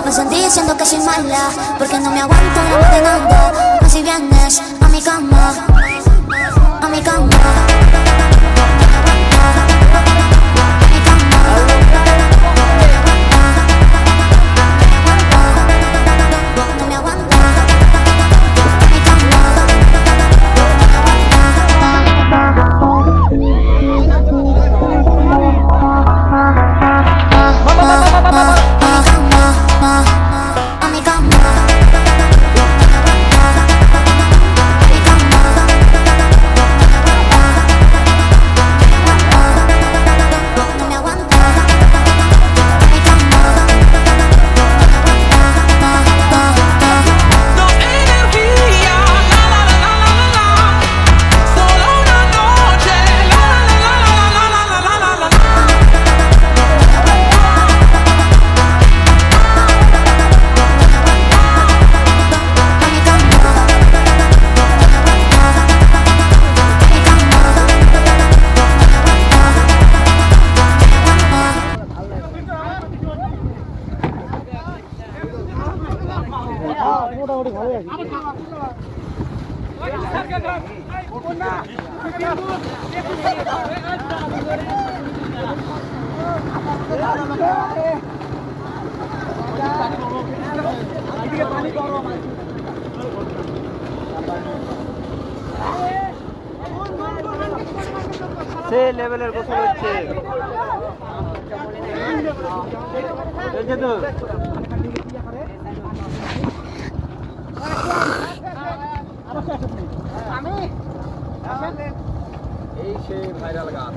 Me sentí diciendo que soy mala, porque no me aguanto más de nada. Pues si vienes a mi cama, a mi cama. মোটামুটি ভালো আছে সে লেভেলের গোসল হচ্ছে এই সে viral গাছ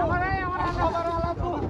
আমাদের